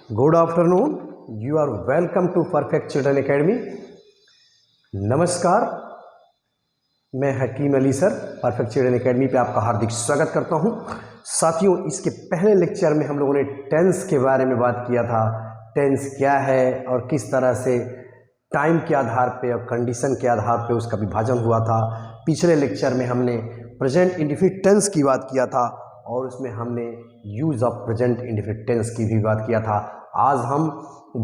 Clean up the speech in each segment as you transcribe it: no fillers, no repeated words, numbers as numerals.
Good afternoon, you are welcome to perfect children academy. नमस्कार, मैं Hakim Ali sir perfect children academy पे आपका हार्दिक स्वागत करता हूं। साथियों, इसके पहले लेक्चर में हम लोगों ने टेंस के बारे में बात किया था। टेंस क्या है और किस तरह से टाइम के आधार पे और कंडीशन के आधार पे उसका विभाजन हुआ था। पिछले लेक्चर में हमने प्रेजेंट इंडेफिनिट टेंस की बात किया था और उसमें हमने use of present indefinite tense की भी बात किया था। आज हम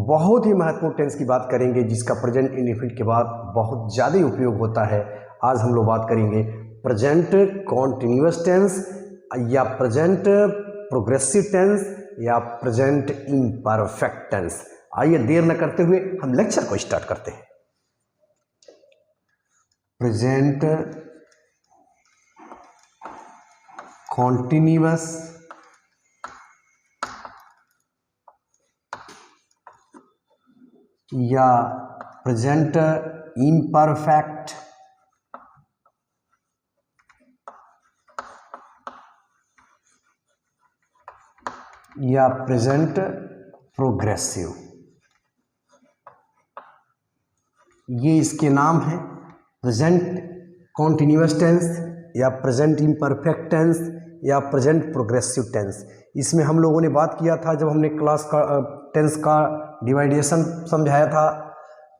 बहुत ही महत्वपूर्ण टेंस की बात करेंगे जिसका प्रेजेंट इंडेफिनिट के बाद बहुत ज़्यादा उपयोग होता है। आज हम लोग बात करेंगे प्रेजेंट कॉन्टिन्यूअस टेंस या प्रेजेंट प्रोग्रेसिव टेंस या प्रेजेंट इम्परफेक्ट टेंस। आइए देर न करते हुए हम लेक्चर को स्टार्ट करते हैं। प्रेजेंट कॉन्टिन्यूअस या प्रेजेंट इम्परफेक्ट या प्रेजेंट प्रोग्रेसिव, ये इसके नाम है। प्रेजेंट कॉन्टिन्यूअस टेंस या प्रेजेंट इम्परफेक्ट टेंस या प्रेजेंट प्रोग्रेसिव टेंस। इसमें हम लोगों ने बात किया था, जब हमने क्लास का टेंस का डिवाइडेशन समझाया था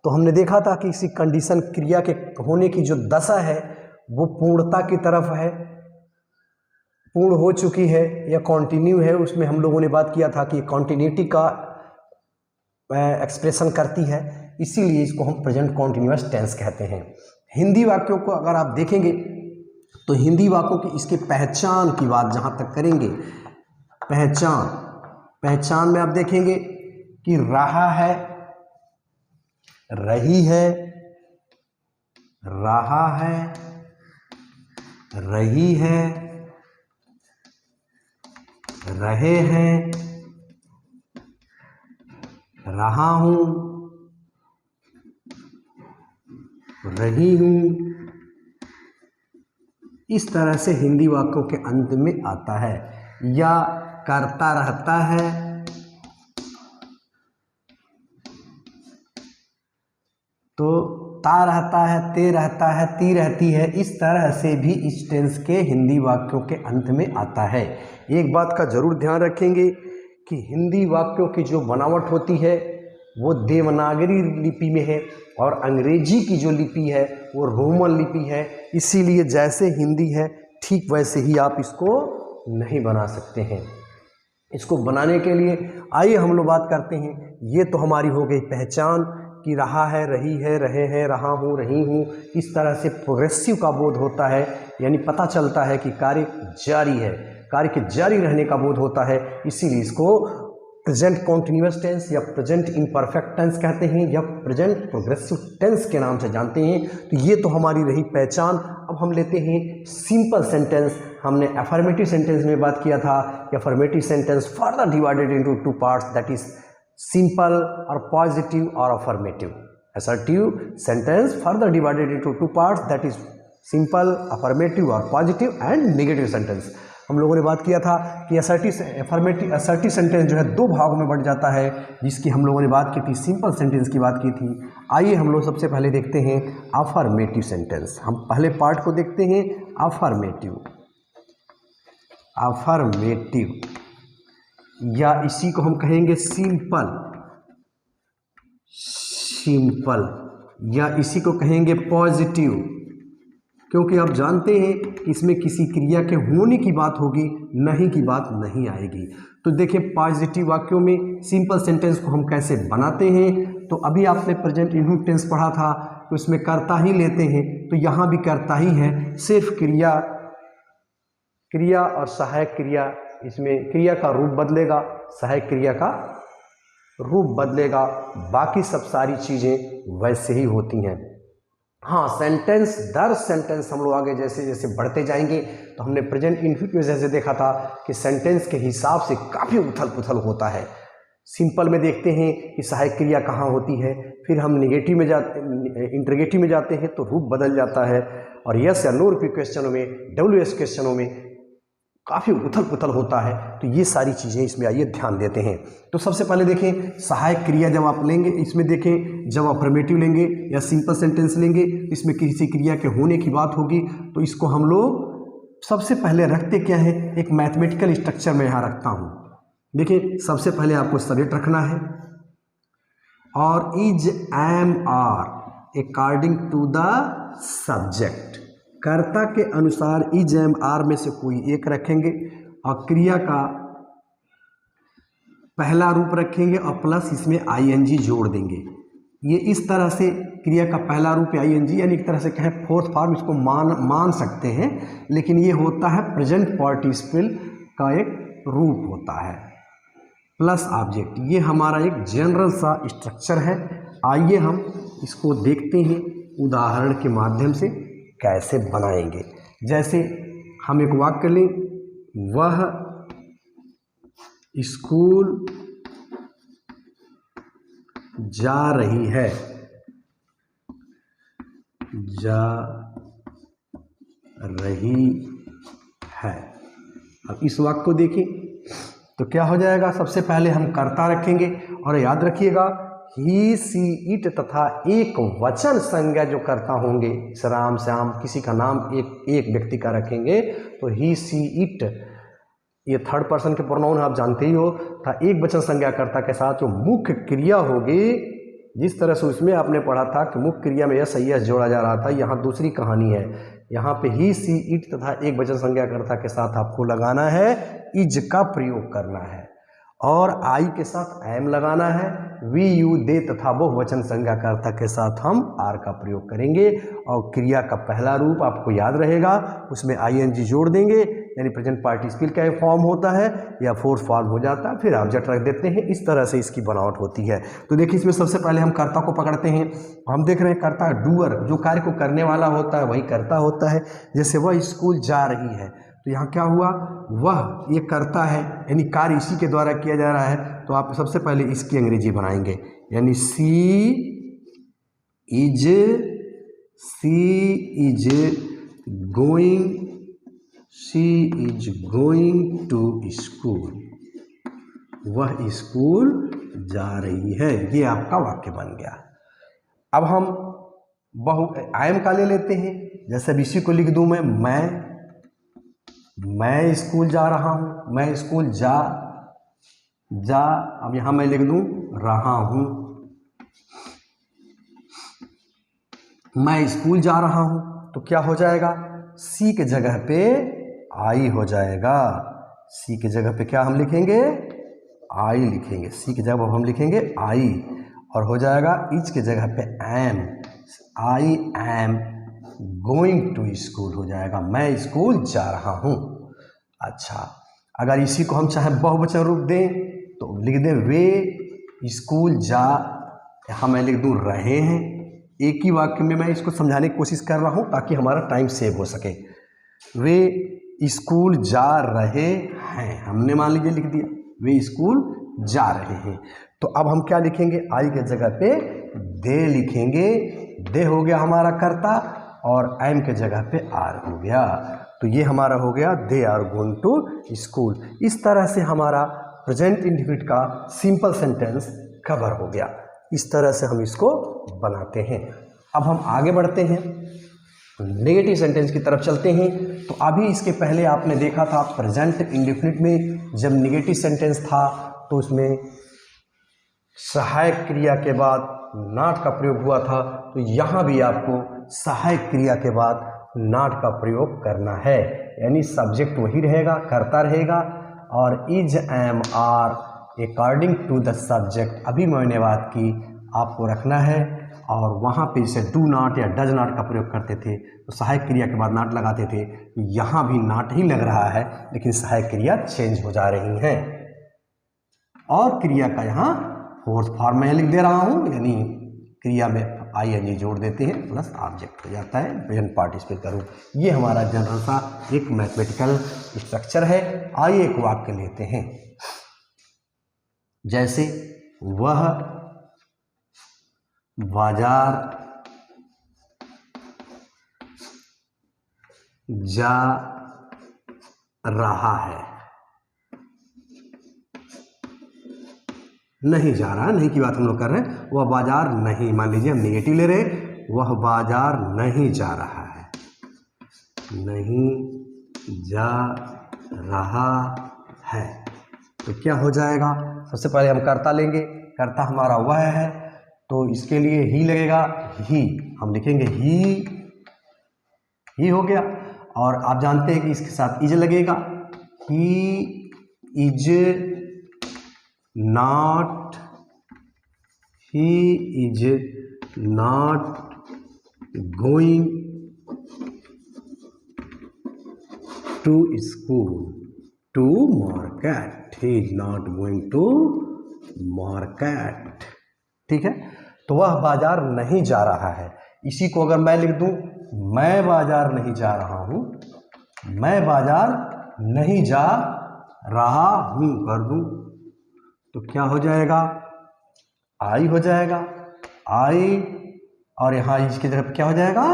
तो हमने देखा था कि किसी कंडीशन क्रिया के होने की जो दशा है वो पूर्णता की तरफ है, पूर्ण हो चुकी है या कॉन्टिन्यू है। उसमें हम लोगों ने बात किया था कि कॉन्टिन्यूटी का एक्सप्रेशन करती है, इसीलिए इसको हम प्रेजेंट कॉन्टिन्यूअस टेंस कहते हैं। हिंदी वाक्यों को अगर आप देखेंगे तो हिंदी वाक्यों की इसके पहचान की बात जहाँ तक करेंगे, पहचान में आप देखेंगे कि रहा है, रही है, रहा है, रही है, रहे हैं, रहा हूं, रही हूं। इस तरह से हिंदी वाक्यों के अंत में आता है। या करता रहता है, तो ता रहता है, ते रहता है, ती रहती है। इस तरह से भी इस टेंस के हिंदी वाक्यों के अंत में आता है। एक बात का जरूर ध्यान रखेंगे कि हिंदी वाक्यों की जो बनावट होती है वो देवनागरी लिपि में है और अंग्रेजी की जो लिपि है वो रोमन लिपि है। इसीलिए जैसे हिंदी है ठीक वैसे ही आप इसको नहीं बना सकते हैं। इसको बनाने के लिए आइए हम लोग बात करते हैं। ये तो हमारी हो गई पहचान कि रहा है, रही है, रहे हैं, रहा हूँ, रही हूँ। इस तरह से प्रोग्रेसिव का बोध होता है, यानी पता चलता है कि कार्य जारी है, कार्य के जारी रहने का बोध होता है। इसीलिए इसको प्रेजेंट कॉन्टिन्यूअस टेंस या प्रेजेंट इम्परफेक्ट टेंस कहते हैं या प्रेजेंट प्रोग्रेसिव टेंस के नाम से जानते हैं। तो ये तो हमारी रही पहचान। अब हम लेते हैं सिंपल सेंटेंस। हमने अफर्मेटिव सेंटेंस में बात किया था कि affirmative sentence further divided into two parts, that is simple और पॉजिटिव और affirmative. Assertive sentence further divided into two parts, that is simple, affirmative और पॉजिटिव एंड नेगेटिव सेंटेंस। हम लोगों ने बात किया था कि असर्टिव सेंटेंस जो है दो भागों में बढ़ जाता है, जिसकी हम लोगों ने बात की थी, सिंपल सेंटेंस की बात की थी। आइए हम लोग सबसे पहले देखते हैं अफर्मेटिव सेंटेंस। हम पहले पार्ट को देखते हैं, अफर्मेटिव या इसी को हम कहेंगे सिंपल या इसी को कहेंगे पॉजिटिव, क्योंकि आप जानते हैं कि इसमें किसी क्रिया के होने की बात होगी, नहीं की बात नहीं आएगी। तो देखिए पॉजिटिव वाक्यों में सिंपल सेंटेंस को हम कैसे बनाते हैं। तो अभी आपने प्रेजेंट इंडेफिनिट टेंस पढ़ा था, तो इसमें कर्ता ही लेते हैं, तो यहाँ भी कर्ता ही है, सिर्फ क्रिया और सहायक क्रिया, इसमें क्रिया का रूप बदलेगा, सहायक क्रिया का रूप बदलेगा, बाकी सब सारी चीज़ें वैसे ही होती हैं। हाँ, सेंटेंस दर सेंटेंस हम लोग आगे जैसे जैसे बढ़ते जाएंगे तो हमने प्रेजेंट इंडेफिनिट में जैसे देखा था कि सेंटेंस के हिसाब से काफ़ी उथल पुथल होता है। सिंपल में देखते हैं कि सहायक क्रिया कहाँ होती है, फिर हम नेगेटिव में इंटरोगेटिव में जाते हैं तो रूप बदल जाता है, और यस या नो रिपीट क्वेश्चनों में, WH क्वेश्चनों में काफ़ी उथल पुथल होता है। तो ये सारी चीज़ें इसमें आइए ध्यान देते हैं। तो सबसे पहले देखें सहायक क्रिया जब आप लेंगे, इसमें देखें जब अफर्मेटिव लेंगे या सिंपल सेंटेंस लेंगे, इसमें किसी क्रिया के होने की बात होगी, तो इसको हम लोग सबसे पहले रखते क्या है, एक मैथमेटिकल स्ट्रक्चर में यहाँ रखता हूँ। देखिए सबसे पहले आपको सब्जेक्ट रखना है और is am are according to the subject, कर्ता के अनुसार इज एम आर में से कोई एक रखेंगे और क्रिया का पहला रूप रखेंगे और प्लस इसमें आईएनजी जोड़ देंगे। ये इस तरह से क्रिया का पहला रूप आईएनजी, यानी एक तरह से कहें फोर्थ फॉर्म, इसको मान सकते हैं, लेकिन ये होता है प्रेजेंट पार्टिसिपल का एक रूप होता है प्लस ऑब्जेक्ट। ये हमारा एक जनरल सा स्ट्रक्चर है। आइए हम इसको देखते हैं उदाहरण के माध्यम से कैसे बनाएंगे। जैसे हम एक वाक्य लें, वह स्कूल जा रही है, जा रही है। अब इस वाक्य को देखें तो क्या हो जाएगा, सबसे पहले हम कर्ता रखेंगे और याद रखिएगा ही सी इट तथा एक वचन संज्ञा जो कर्ता होंगे, राम श्याम किसी का नाम एक व्यक्ति का रखेंगे तो ही सी इट, ये थर्ड पर्सन के प्रोनाउन आप जानते ही हो, था एक वचन संज्ञा कर्ता के साथ जो मुख्य क्रिया होगी, जिस तरह से उसमें आपने पढ़ा था कि मुख्य क्रिया में यस यस जोड़ा जा रहा था, यहाँ दूसरी कहानी है। यहाँ पे ही सी इट तथा एक वचन संज्ञा कर्ता के साथ आपको लगाना है इज का प्रयोग करना है और आई के साथ एम लगाना है। वी यू दे तथा बहुवचन संज्ञा कर्ता के साथ हम आर का प्रयोग करेंगे और क्रिया का पहला रूप आपको याद रहेगा, उसमें आईएनजी जोड़ देंगे, यानी प्रेजेंट पार्टिसिपल का एक फॉर्म होता है या फोर्थ फॉर्म हो जाता है, फिर ऑब्जेक्ट रख देते हैं। इस तरह से इसकी बनावट होती है। तो देखिए इसमें सबसे पहले हम कर्ता को पकड़ते हैं। हम देख रहे हैं कर्ता डूअर, जो कार्य को करने वाला होता है वही कर्ता होता है। जैसे वह स्कूल जा रही है, तो यहाँ क्या हुआ, वह ये कर्ता है, यानी कार्य इसी के द्वारा किया जा रहा है। तो आप सबसे पहले इसकी अंग्रेजी बनाएंगे, यानी सी इज गोइंग टू स्कूल, वह स्कूल जा रही है। ये आपका वाक्य बन गया। अब हम आई एम का ले लेते हैं। जैसे अब इसी को लिख दूं मैं स्कूल जा रहा हूं, मैं स्कूल जा, अब यहां मैं लिख दूं रहा हूं, मैं स्कूल जा रहा हूं, तो क्या हो जाएगा, सी के जगह पे आई हो जाएगा। सी के जगह पे क्या हम लिखेंगे, आई लिखेंगे। सी की जगह हम लिखेंगे आई और हो जाएगा इज के जगह पे am, I am going to school हो जाएगा, मैं स्कूल जा रहा हूं। अच्छा, अगर इसी को हम चाहे बहुवचन रूप दें तो लिख दें वे स्कूल जा, यहाँ मैं लिख दूं रहे हैं। एक ही वाक्य में मैं इसको समझाने की कोशिश कर रहा हूं ताकि हमारा टाइम सेव हो सके। वे स्कूल जा रहे हैं, हमने मान लीजिए लिख दिया वे स्कूल जा रहे हैं। तो अब हम क्या लिखेंगे, आई के जगह पे दे लिखेंगे। दे हो गया हमारा कर्ता और एम के जगह पे आर हो गया। तो ये हमारा हो गया they are going to school. इस तरह से हमारा प्रेजेंट इंडेफिनिट का सिंपल सेंटेंस कवर हो गया। इस तरह से हम इसको बनाते हैं। अब हम आगे बढ़ते हैं, नेगेटिव सेंटेंस की तरफ चलते हैं। तो अभी इसके पहले आपने देखा था प्रेजेंट इंडेफिनिट में जब नेगेटिव सेंटेंस था तो उसमें सहायक क्रिया के बाद नॉट का प्रयोग हुआ था। तो यहाँ भी आपको सहायक क्रिया के बाद नॉट का प्रयोग करना है, यानी सब्जेक्ट वही रहेगा, कर्ता रहेगा और is am are according to the subject. अभी मैंने बात की आपको रखना है और वहाँ पे इसे डू नॉट या डज नॉट का प्रयोग करते थे तो सहायक क्रिया के बाद नॉट लगाते थे। यहाँ भी नॉट ही लग रहा है लेकिन सहायक क्रिया चेंज हो जा रही हैं और क्रिया का यहाँ फोर्थ फॉर्म में लिख दे रहा हूँ, यानी क्रिया में आईएनजी जोड़ देते हैं प्लस ऑब्जेक्ट हो जाता है प्रेजेंट पार्टिसिपल का रूप। ये हमारा जनरल सा एक मैथमेटिकल स्ट्रक्चर है। आइए एक वाक्य लेते हैं, जैसे वह बाजार जा रहा है, नहीं जा रहा, नहीं की बात हम लोग कर रहे हैं। वह बाजार नहीं, मान लीजिए हम नेगेटिव ले रहे हैं, वह बाजार नहीं जा रहा है, नहीं जा रहा है। तो क्या हो जाएगा, सबसे पहले हम कर्ता लेंगे, कर्ता हमारा वह है, तो इसके लिए ही लगेगा, ही हम लिखेंगे ही हो गया। और आप जानते हैं कि इसके साथ इज लगेगा, he is not, he is not going to school to market, he is not going to market. ठीक है, तो वह बाजार नहीं जा रहा है। इसी को अगर मैं लिख दूं, मैं बाजार नहीं जा रहा हूं, मैं बाजार नहीं जा रहा हूं कर दूं, तो क्या हो जाएगा, आई हो जाएगा, आई, और यहां इसकी तरफ क्या हो जाएगा,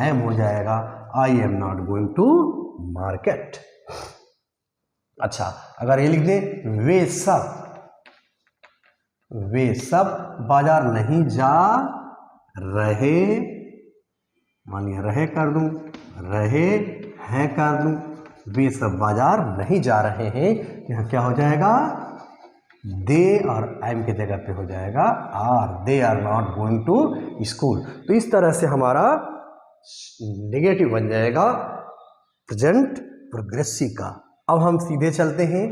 एम हो जाएगा, I am not going to market. अच्छा, अगर ये लिख दें, वे सब बाजार नहीं जा रहे, मान लिया रहे कर दूं, रहे हैं कर दूं, वे सब बाजार नहीं जा रहे हैं, यहाँ क्या हो जाएगा, दे और एम की जगह पे हो जाएगा are, they are not going to school. तो इस तरह से हमारा नेगेटिव बन जाएगा प्रेजेंट प्रोग्रेसिव का। अब हम सीधे चलते हैं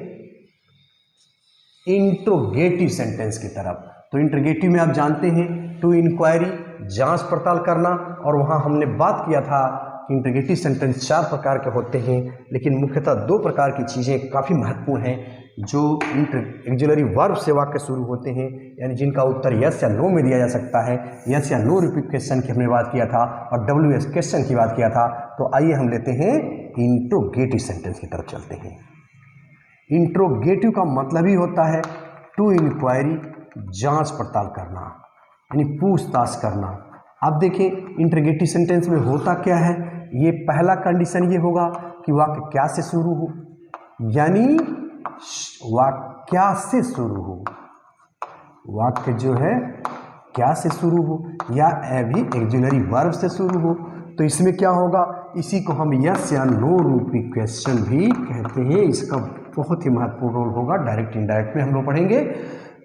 इंट्रोगेटिव सेंटेंस की तरफ। तो इंट्रोगेटिव में आप जानते हैं टू इंक्वायरी, जांच पड़ताल करना, और वहां हमने बात किया था कि इंट्रोगेटिव सेंटेंस 4 प्रकार के होते हैं, लेकिन मुख्यतः 2 प्रकार की चीज़ें काफ़ी महत्वपूर्ण हैं जो ऑक्सिलरी वर्ब से वाक्य शुरू होते हैं, यानी जिनका उत्तर यस या नो में दिया जा सकता है। यस या नो रिपीट क्वेश्चन की हमने बात किया था और WS क्वेश्चन की बात किया था। तो आइए हम लेते हैं इंट्रोगेटिव सेंटेंस की तरफ चलते हैं। इंट्रोगेटिव का मतलब ही होता है टू इंक्वायरी, जांच पड़ताल करना, यानी पूछताछ करना। अब देखें इंट्रोगेटिव सेंटेंस में होता क्या है, ये पहला कंडीशन ये होगा कि वाक्य क्या से शुरू हो, यानी वाक्य से शुरू हो, वाक्य जो है क्या से शुरू हो, या भी ऑक्सिलरी वर्ब से शुरू हो। तो इसमें क्या होगा, इसी को हम यस या नो रूपी क्वेश्चन भी कहते हैं। इसका बहुत ही महत्वपूर्ण रोल होगा, डायरेक्ट इनडायरेक्ट में हम लोग पढ़ेंगे।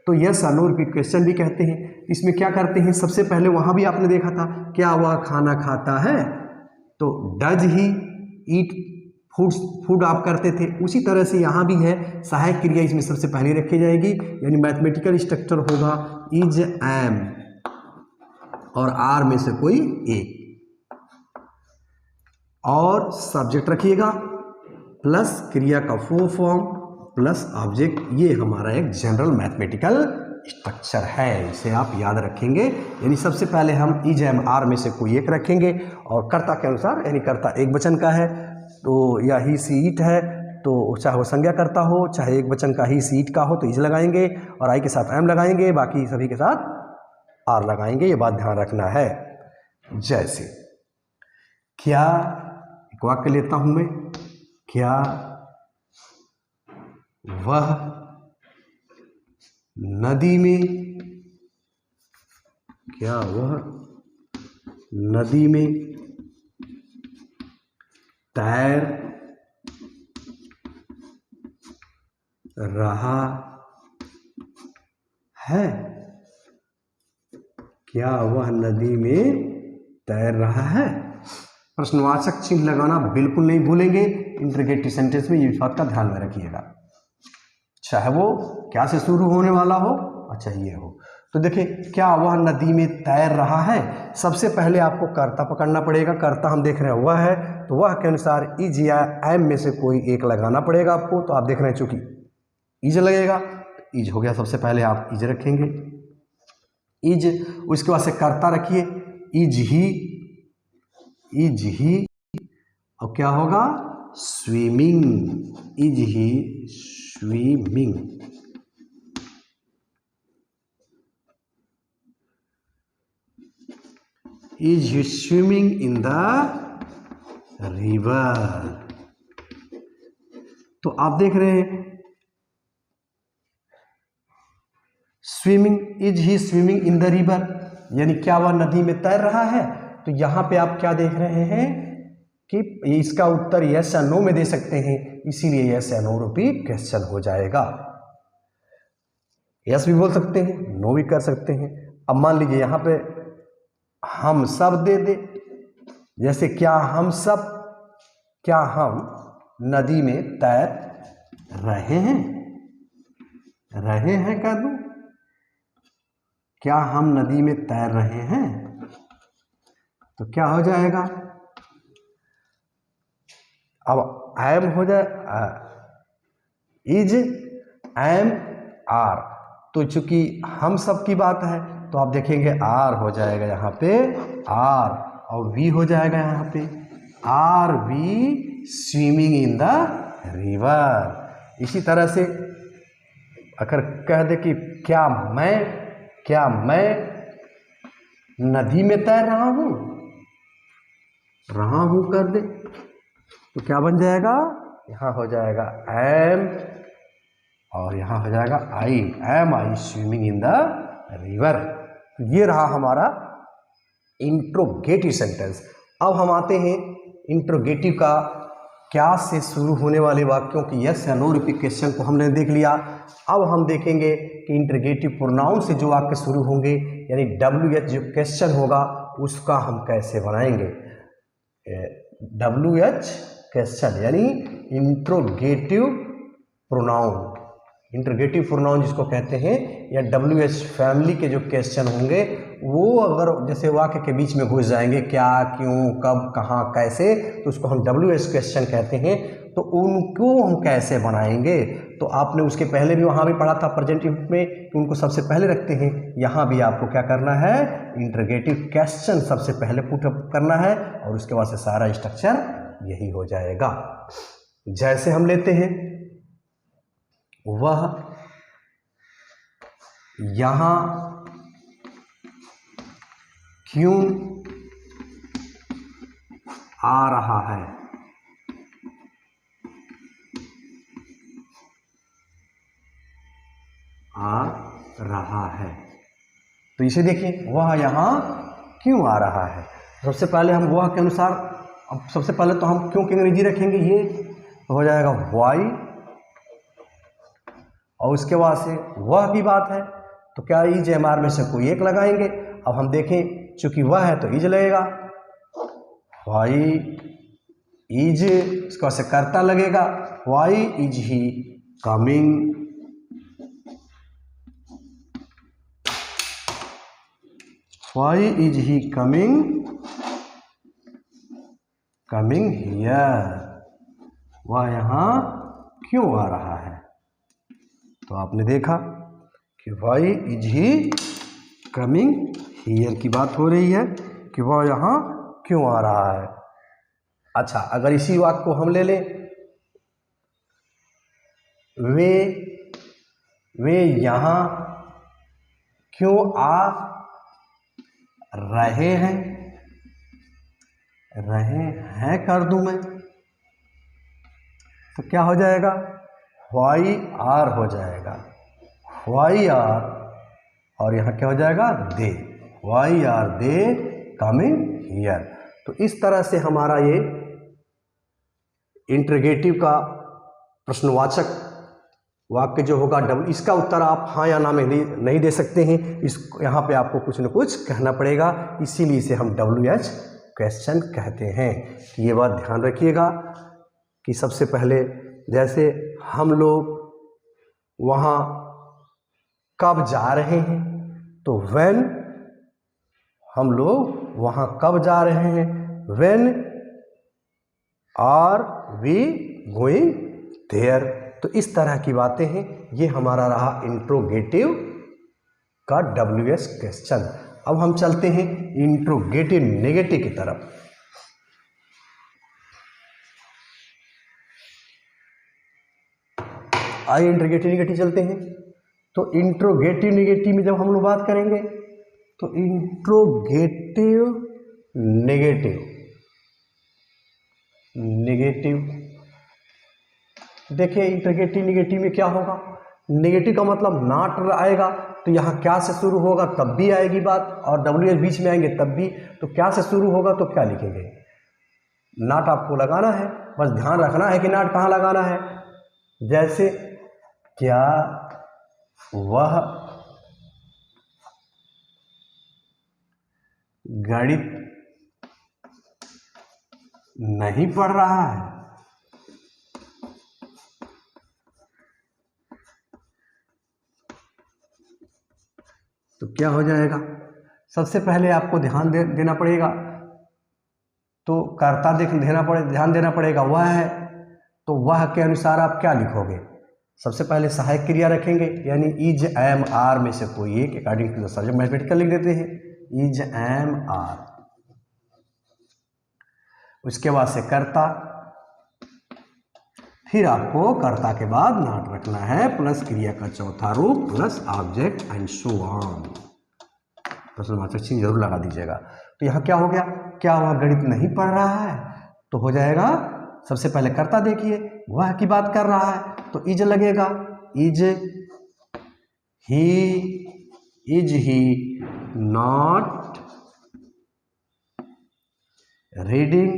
तो यस या नो रिपीट क्वेश्चन भी कहते हैं। इसमें क्या करते हैं, सबसे पहले वहां भी आपने देखा था, क्या वह खाना खाता है, तो डज ही ईट फूड आप करते थे। उसी तरह से यहाँ भी है, सहायक क्रिया इसमें सबसे पहले रखी जाएगी, यानी मैथमेटिकल स्ट्रक्चर होगा इज एम और आर में से कोई एक, और सब्जेक्ट रखिएगा प्लस क्रिया का फुल फॉर्म प्लस ऑब्जेक्ट। ये हमारा एक जनरल मैथमेटिकल स्ट्रक्चर है, इसे आप याद रखेंगे। यानी सबसे पहले हम इज एम आर में से कोई एक रखेंगे और कर्ता के अनुसार, यानी कर्ता एक वचन का है तो या ही सी इट है, तो चाहे वो संज्ञा कर्ता हो, चाहे एक वचन का ही सी इट का हो तो इज लगाएंगे और आई के साथ एम लगाएंगे, बाकी सभी के साथ आर लगाएंगे। ये बात ध्यान रखना है। जैसे क्या, एक वाक्य लेता हूं मैं, क्या वह नदी में, क्या वह नदी में तैर रहा है, क्या वह नदी में तैर रहा है। प्रश्नवाचक चिन्ह लगाना बिल्कुल नहीं भूलेंगे इंट्रोगेटिव सेंटेंस में, ये बात का ध्यान में रखिएगा, चाहे वो क्या से शुरू होने वाला हो, अच्छा ये हो। तो देखिए क्या वह नदी में तैर रहा है, सबसे पहले आपको कर्ता पकड़ना पड़ेगा। कर्ता हम देख रहे हैं वह है, तो वह के अनुसार इज या एम में से कोई एक लगाना पड़ेगा आपको। तो आप देख रहे हैं चूंकि इज लगेगा, इज हो गया, सबसे पहले आप इज रखेंगे, इज, उसके बाद से कर्ता रखिए इज ही, और क्या होगा, swimming, is he swimming, is he swimming in the river. तो आप देख रहे हैं swimming, is he swimming in the river, यानी क्या वह नदी में तैर रहा है। तो यहाँ पे आप क्या देख रहे हैं कि इसका उत्तर यस या नो में दे सकते हैं, इसीलिए यस या नो रूपी क्वेश्चन हो जाएगा। यस भी बोल सकते हैं, नो भी कर सकते हैं। अब मान लीजिए यहाँ पे हम सब दे दे, जैसे क्या हम नदी में तैर रहे हैं कर दूं, क्या हम नदी में तैर रहे हैं, तो क्या हो जाएगा, अब एम हो जाए, इज, एम, आर। तो चूंकि हम सब की बात है तो आप देखेंगे आर हो जाएगा यहाँ पे आर, और वी हो जाएगा यहाँ पे are we swimming in the river. इसी तरह से अगर कह दे कि क्या मैं नदी में तैर रहा हूं कर दे, तो क्या बन जाएगा, यहाँ हो जाएगा एम और यहाँ हो जाएगा I, am I swimming in the river. ये रहा हमारा इंट्रोगेटिव सेंटेंस। अब हम आते हैं इंट्रोगेटिव का क्या से शुरू होने वाले वाक्यों की यस या नो रिपीट क्वेश्चन को हमने देख लिया। अब हम देखेंगे कि इंट्रोगेटिव प्रोनाउन से जो वाक्य शुरू होंगे, यानी WH जो क्वेश्चन होगा उसका हम कैसे बनाएंगे। WH क्वेश्चन यानी इंट्रोगेटिव प्रोनाउन, इंट्रोगेटिव प्रोनाउन जिसको कहते हैं, या WH फैमिली के जो क्वेश्चन होंगे वो अगर जैसे वाक्य के बीच में घुस जाएंगे, क्या, क्यों, कब, कहाँ, कैसे, तो उसको हम WH क्वेश्चन कहते हैं। तो उनको हम कैसे बनाएंगे, तो आपने उसके पहले भी वहाँ भी पढ़ा था प्रेजेंटिव में कि उनको सबसे पहले रखते हैं। यहाँ भी आपको क्या करना है, इंट्रोगेटिव क्वेश्चन सबसे पहले पुट अप करना है और उसके बाद से सारा स्ट्रक्चर यही हो जाएगा। जैसे हम लेते हैं, वह यहाँ क्यों आ रहा है, तो इसे देखिए, वह यहाँ क्यों आ रहा है। सबसे पहले हम वह के अनुसार, अब सबसे पहले तो हम क्यों की अंग्रेजी रखेंगे, ये हो जाएगा वाई, और उसके बाद से वह की बात है तो क्या इज एम आर में से कोई एक लगाएंगे। अब हम देखें, चूंकि वह है तो इज लगेगा, वाई इज, इसके बाद से कर्ता लगेगा, why is he coming, why is he coming here, वह यहाँ क्यों आ रहा है। तो आपने देखा कि why is he coming here की बात हो रही है कि वह यहाँ क्यों आ रहा है। अच्छा, अगर इसी वाक्य को हम ले लें, वे यहाँ क्यों आ रहे हैं कर दूं मैं, तो क्या हो जाएगा, वाई आर हो जाएगा, वाई आर, और यहाँ क्या हो जाएगा, they, why are they coming here. तो इस तरह से हमारा ये इंट्रोगेटिव का प्रश्नवाचक वाक्य जो होगा, इसका उत्तर आप हाँ या ना में नहीं दे सकते हैं, इस यहाँ पे आपको कुछ न कुछ कहना पड़ेगा, इसीलिए इसे हम WH क्वेश्चन कहते हैं। ये बात ध्यान रखिएगा कि सबसे पहले जैसे हम लोग वहाँ कब जा रहे हैं, तो व्हेन, हम लोग वहाँ कब जा रहे हैं, when are we going there. तो इस तरह की बातें हैं। ये हमारा रहा इंट्रोगेटिव का WH क्वेश्चन। अब हम चलते हैं इंट्रोगेटिव नेगेटिव की तरफ। आइए इंट्रोगेटिव नेगेटिव चलते हैं। तो इंट्रोगेटिव नेगेटिव में जब हम लोग बात करेंगे, तो इंट्रोगेटिव नेगेटिव देखिए इंटरगेटिव निगेटिव में क्या होगा, नेगेटिव का मतलब नॉट आएगा, तो यहाँ क्या से शुरू होगा तब भी आएगी बात, और डब्ल्यू एच बीच में आएंगे तब भी। तो क्या से शुरू होगा तो क्या लिखेंगे, नॉट आपको लगाना है, बस ध्यान रखना है कि नॉट कहाँ लगाना है। जैसे क्या वह गणित नहीं पढ़ रहा है, तो क्या हो जाएगा, सबसे पहले आपको ध्यान देना पड़ेगा, तो कर्ता ध्यान देना पड़ेगा, वह है, तो वह के अनुसार आप क्या लिखोगे, सबसे पहले सहायक क्रिया रखेंगे, यानी इज एम आर में से कोई एक according to the subject mathematical लिख देते हैं, इज एम आर। उसके बाद से कर्ता, फिर आपको कर्ता के बाद नॉट रखना है, प्लस क्रिया का चौथा रूप plus object and so on. प्रश्नवाचक चिन्ह जरूर लगा दीजिएगा। तो यहाँ क्या हो गया, क्या वह गणित नहीं पढ़ रहा है, तो हो जाएगा सबसे पहले कर्ता देखिए, वह की बात कर रहा है तो इज लगेगा, इज ही नॉट रीडिंग,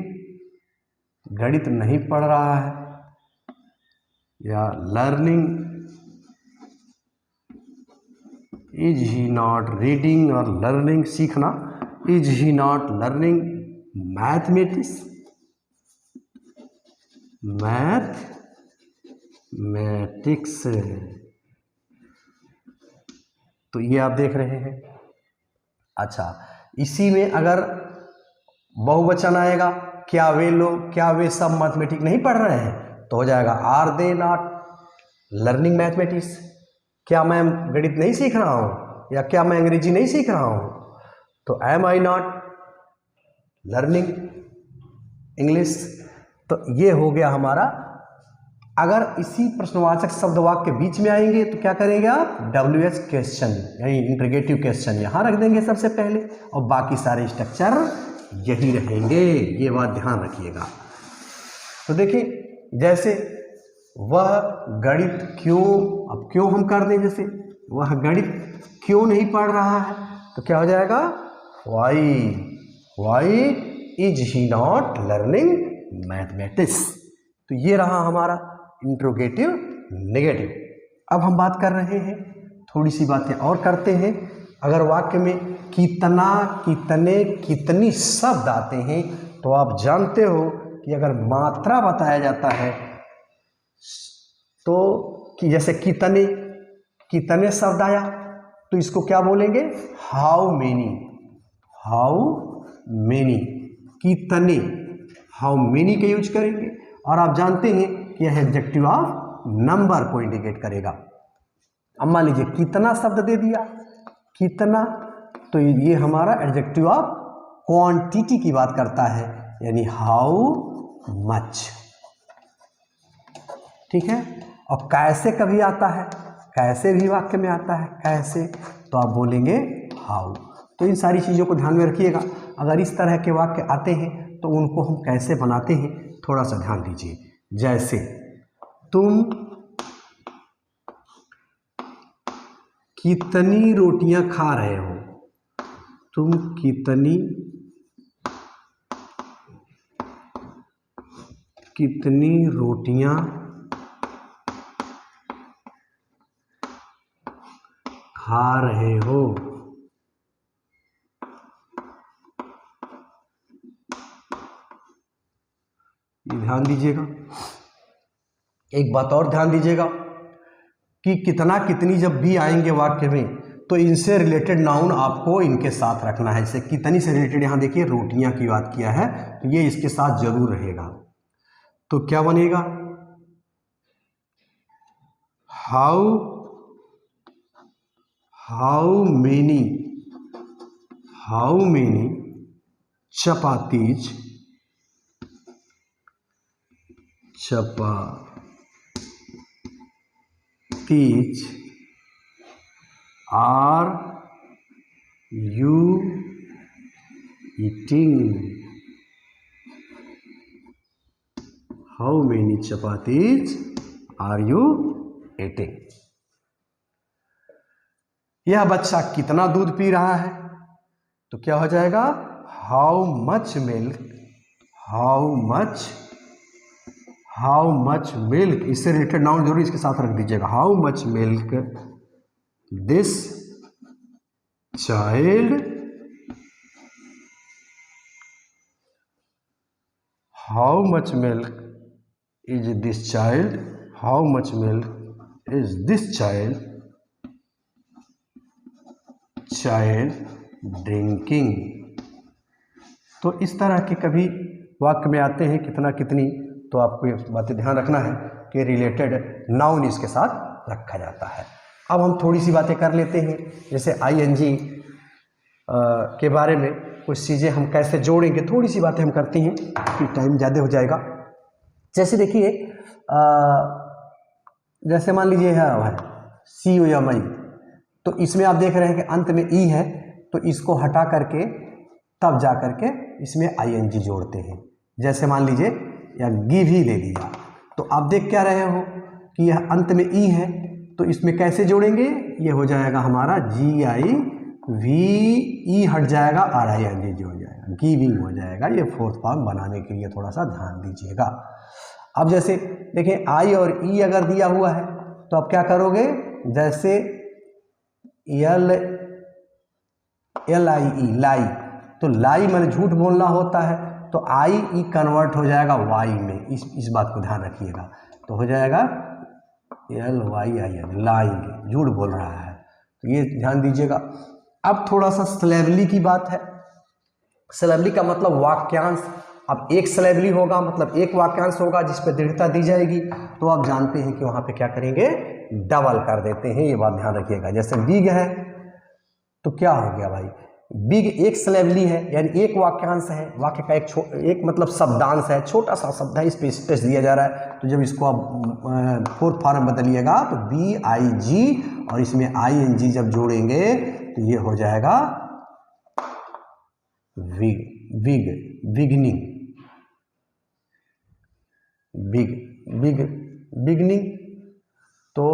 गणित नहीं पढ़ रहा है, या learning, is he not reading और लर्निंग सीखना, is he not learning mathematics. तो ये आप देख रहे हैं। अच्छा, इसी में अगर बहुवचन आएगा, क्या वे लोग, क्या वे सब मैथमेटिक्स नहीं पढ़ रहे हैं, तो हो जाएगा are they not learning mathematics, क्या मैं गणित नहीं सीख रहा हूँ, या क्या मैं अंग्रेजी नहीं सीख रहा हूँ, तो am I not learning English. तो ये हो गया हमारा। अगर इसी प्रश्नवाचक शब्द वाक्य के बीच में आएंगे तो क्या करेंगे आप, WH क्वेश्चन यानी इंटरोगेटिव क्वेश्चन यहाँ रख देंगे सबसे पहले, और बाकी सारे स्ट्रक्चर यही रहेंगे, ये बात ध्यान रखिएगा। तो देखिए, जैसे वह गणित क्यों, अब क्यों हम कर दें, जैसे वह गणित क्यों नहीं पढ़ रहा है, तो क्या हो जाएगा, why is he not learning mathematics. तो ये रहा हमारा इंट्रोगेटिव नेगेटिव। अब हम बात कर रहे हैं, थोड़ी सी बातें और करते हैं। अगर वाक्य में कितना, कितने, कितनी शब्द आते हैं, तो आप जानते हो कि अगर मात्रा बताया जाता है तो कि जैसे कितने, कितने शब्द आया तो इसको क्या बोलेंगे, हाउ मेनी, कितने, हाउ मेनी का यूज करेंगे। और आप जानते हैं कि यह एडजेक्टिव ऑफ नंबर को इंडिकेट करेगा। अब मान लीजिए कितना शब्द दे दिया, कितना, तो ये हमारा एडजेक्टिव ऑफ क्वांटिटी की बात करता है, यानी हाउ मच, ठीक है। और कैसे कभी आता है, कैसे भी वाक्य में आता है, कैसे, तो आप बोलेंगे हाउ। तो इन सारी चीज़ों को ध्यान में रखिएगा। अगर इस तरह के वाक्य आते हैं तो उनको हम कैसे बनाते हैं, थोड़ा सा ध्यान दीजिए। जैसे तुम कितनी रोटियां खा रहे हो, तुम कितनी रोटियां खा रहे हो। ये ध्यान दीजिएगा। एक बात और ध्यान दीजिएगा कि कितना, कितनी जब भी आएंगे वाक्य में तो इनसे रिलेटेड नाउन आपको इनके साथ रखना है। जैसे कितनी से रिलेटेड यहाँ देखिए रोटियां की बात किया है, तो ये इसके साथ जरूर रहेगा। तो क्या बनेगा, how many chapatis are you eating, how many chapatis are you eating? यह बच्चा कितना दूध पी रहा है? तो क्या हो जाएगा? How much milk, how much milk, इससे रिलेटेड नाउन जरूर इसके साथ रख दीजिएगा। How much milk this child, how much milk is this child, how much milk is this child drinking. तो इस तरह के कभी वाक्य में आते हैं कितना कितनी, तो आपको ये बातें ध्यान रखना है कि रिलेटेड नाउन इसके साथ रखा जाता है। अब हम थोड़ी सी बातें कर लेते हैं, जैसे आईएनजी के बारे में कुछ चीज़ें हम कैसे जोड़ेंगे, थोड़ी सी बातें हम करती हैं कि टाइम ज़्यादा हो जाएगा। जैसे देखिए जैसे मान लीजिए है सी यू एम आई, तो इसमें आप देख रहे हैं कि अंत में ई है, तो इसको हटा करके तब जा करके इसमें आईएनजी जोड़ते हैं। जैसे मान लीजिए या गिव ही ले लिया, तो आप देख क्या रहे हो कि यह अंत में ई है, तो इसमें कैसे जोड़ेंगे? ये हो जाएगा हमारा जी आई वी, ई हट जाएगा, आर आई एन जी हो जाएगा, गिविंग हो जाएगा। ये फोर्थ फॉर्म बनाने के लिए थोड़ा सा ध्यान दीजिएगा। अब जैसे देखें आई और ई अगर दिया हुआ है तो आप क्या करोगे? जैसे एल आई ई लाई, तो लाई मैंने झूठ बोलना होता है, तो आई ई कन्वर्ट हो जाएगा वाई में, इस बात को ध्यान रखिएगा। तो हो जाएगा L Y I N, lying, झूठ बोल रहा है, तो ये ध्यान दीजिएगा। अब थोड़ा सा सिलेबली की बात है। सिलेबली का मतलब वाक्यांश। अब एक सिलेबली होगा मतलब एक वाक्यांश होगा जिस पे दृढ़ता दी जाएगी, तो आप जानते हैं कि वहां पे क्या करेंगे? डबल कर देते हैं, ये बात ध्यान रखिएगा। जैसे बिग है तो क्या हो गया भाई? बिग एक सिलेबली है, यानी एक वाक्यांश है, वाक्य का एक मतलब शब्दांश है, छोटा सा शब्द है, इस पे स्ट्रेस दिया जा रहा है। तो जब इसको आप फोर्थ फॉर्म बदलिएगा तो बी आई जी और इसमें आई एन जी जब जोड़ेंगे तो ये हो जाएगा बिगनिंग, बिगनिंग। तो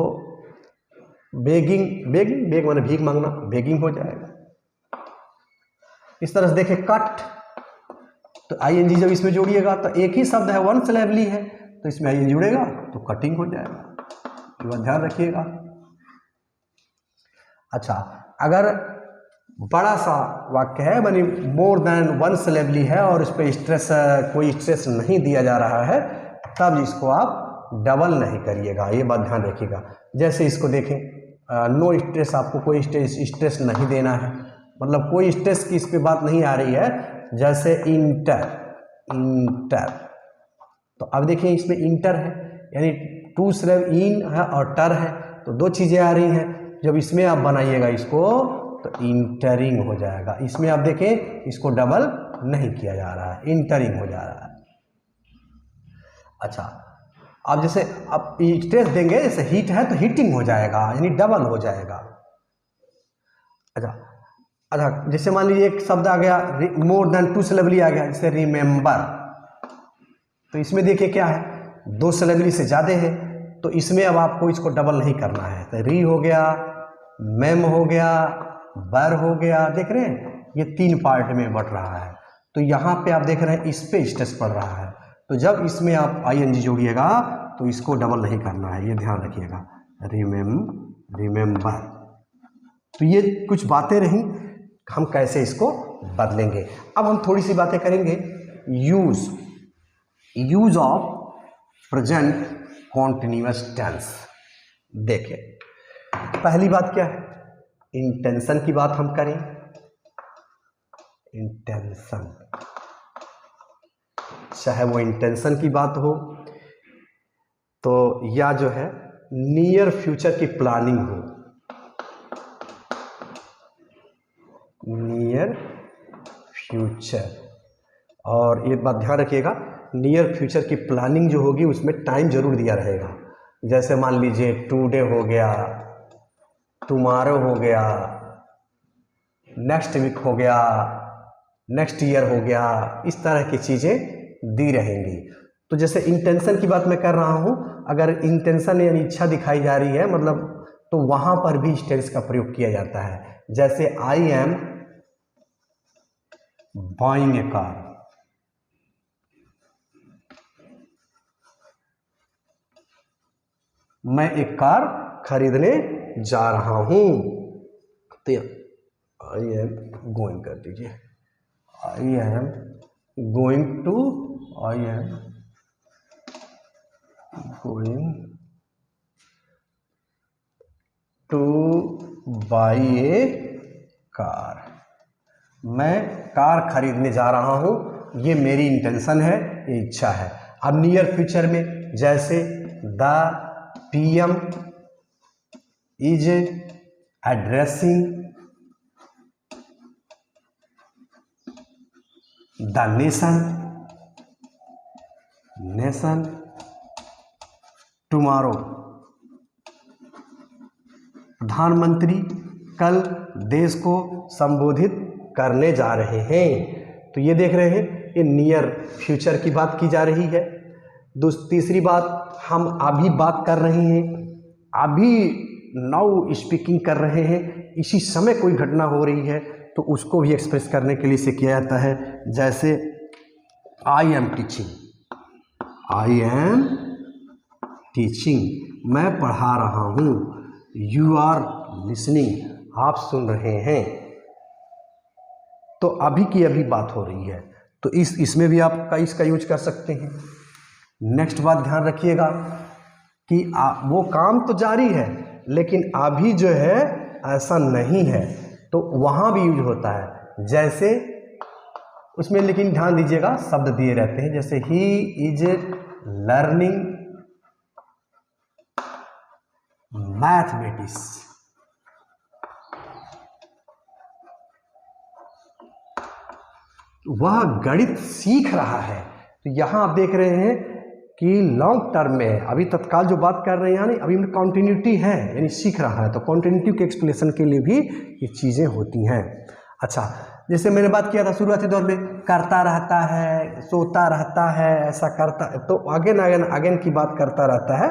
बेग माने भीख मांगना, बेगिंग हो जाएगा। इस तरह से देखें कट, तो आईएनजी जब इसमें जोड़िएगा तो एक ही शब्द है, वन सिलेबली है, तो इसमें आईएनजी जुड़ेगा तो कटिंग हो जाएगा, ये बात ध्यान रखिएगा। अच्छा, अगर बड़ा सा वाक्य है मानी मोर देन वन सिलेबली है और इस पर स्ट्रेस कोई स्ट्रेस नहीं दिया जा रहा है, तब इसको आप डबल नहीं करिएगा, ये बात ध्यान रखिएगा। जैसे इसको देखें नो स्ट्रेस, आपको कोई स्ट्रेस नहीं देना है, मतलब कोई स्ट्रेस की इस पे बात नहीं आ रही है। जैसे इंटर, तो अब देखिए इसमें इंटर है यानी टू सिलेबल इन है और टर है, तो दो चीज़ें आ रही हैं। जब इसमें आप बनाइएगा इसको तो इंटरिंग हो जाएगा। इसमें आप देखें इसको डबल नहीं किया जा रहा है, इंटरिंग हो जा रहा है। अच्छा, अब जैसे अब स्ट्रेस देंगे, जैसे हीट है तो हीटिंग हो जाएगा यानी डबल हो जाएगा। अच्छा, जैसे मान लीजिए एक शब्द आ गया मोर देन टू सिलेबली आ गया, जैसे रिमेंबर, तो इसमें देखिए क्या है, दो सिलेबली से ज़्यादा है, तो इसमें अब आपको इसको डबल नहीं करना है। तो री हो गया, मेम हो गया, बर हो गया, देख रहे हैं ये तीन पार्ट में बट रहा है। तो यहाँ पे आप देख रहे हैं इस पे स्ट्रेस पड़ रहा है, तो जब इसमें आप आईएनजी जोड़िएगा तो इसको डबल नहीं करना है, ये ध्यान रखिएगा। रिमेंबर। तो ये कुछ बातें रहीं, हम कैसे इसको बदलेंगे। अब हम थोड़ी सी बातें करेंगे use of present continuous tense. देखिए पहली बात क्या है, इंटेंशन की बात हम करें। इंटेंशन, चाहे वो इंटेंशन की बात हो तो या जो है नियर फ्यूचर की प्लानिंग हो, नियर फ्यूचर, और ये बात ध्यान रखिएगा नियर फ्यूचर की प्लानिंग जो होगी उसमें टाइम जरूर दिया रहेगा। जैसे मान लीजिए टुडे हो गया, टुमारो हो गया, नेक्स्ट वीक हो गया, नेक्स्ट ईयर हो गया, इस तरह की चीज़ें दी रहेंगी। तो जैसे इंटेंशन की बात मैं कर रहा हूँ, अगर इंटेंशन यानी इच्छा दिखाई जा रही है मतलब, तो वहां पर भी इस टेंस का प्रयोग किया जाता है। जैसे I am buying A car, मैं एक कार खरीदने जा रहा हूं। तो आई एम गोइंग कर दीजिए, I am going to, I am going to buy a car, मैं कार खरीदने जा रहा हूं, ये मेरी इंटेंशन है, ये इच्छा है। अब नियर फ्यूचर में जैसे the PM is addressing the nation tomorrow, प्रधानमंत्री कल देश को संबोधित करने जा रहे हैं। तो ये देख रहे हैं, ये नियर फ्यूचर की बात की जा रही है। तीसरी बात, हम अभी बात कर रहे हैं, अभी नाउ स्पीकिंग कर रहे हैं, इसी समय कोई घटना हो रही है, तो उसको भी एक्सप्रेस करने के लिए से किया जाता है। जैसे I am teaching, I am teaching, मैं पढ़ा रहा हूँ। यू आर लिसनिंग, आप सुन रहे हैं। तो अभी की अभी बात हो रही है, तो इसमें भी आप इसका यूज कर सकते हैं। नेक्स्ट बात ध्यान रखिएगा कि वो काम तो जारी है, लेकिन अभी जो है ऐसा नहीं है, तो वहाँ भी यूज होता है। जैसे उसमें लेकिन ध्यान दीजिएगा, शब्द दिए रहते हैं। जैसे ही इज लर्निंग मैथमेटिक्स, वह गणित सीख रहा है। तो यहां आप देख रहे हैं कि लॉन्ग टर्म में, अभी तत्काल जो बात कर रहे हैं, यानी अभी में कॉन्टिन्यूटी है, यानी सीख रहा है, तो कॉन्टिन्यूटी के एक्सप्लेनेशन के लिए भी ये चीज़ें होती हैं। अच्छा, जैसे मैंने बात किया था शुरुआती दौर में, करता रहता है, सोता रहता है, ऐसा करता, तो अगेन अगेन अगेन की बात करता रहता है।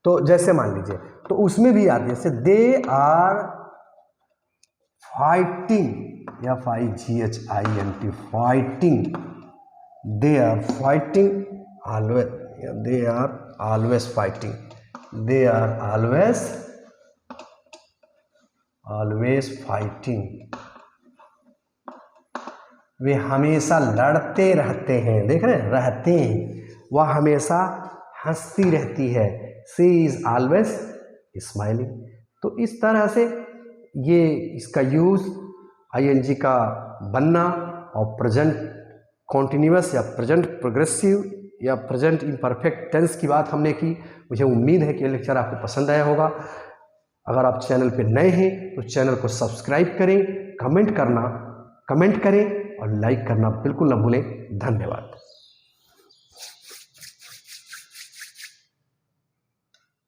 तो जैसे मान लीजिए, तो उसमें भी याद, जैसे they are fighting, FIGHINT, fighting, they are fighting always, they are always fighting, they are always fighting, वे हमेशा लड़ते रहते हैं। देख रहे हैं, रहते हैं, वह हमेशा हंसती रहती है। She is always smiling. तो इस तरह से ये इसका यूज ING का बनना और प्रेजेंट कॉन्टिन्यूअस या प्रेजेंट प्रोग्रेसिव या प्रेजेंट इम्परफेक्ट टेंस की बात हमने की। मुझे उम्मीद है कि ये लेक्चर आपको पसंद आया होगा। अगर आप चैनल पे नए हैं तो चैनल को सब्सक्राइब करें, कमेंट करें और लाइक करना बिल्कुल न भूलें। धन्यवाद।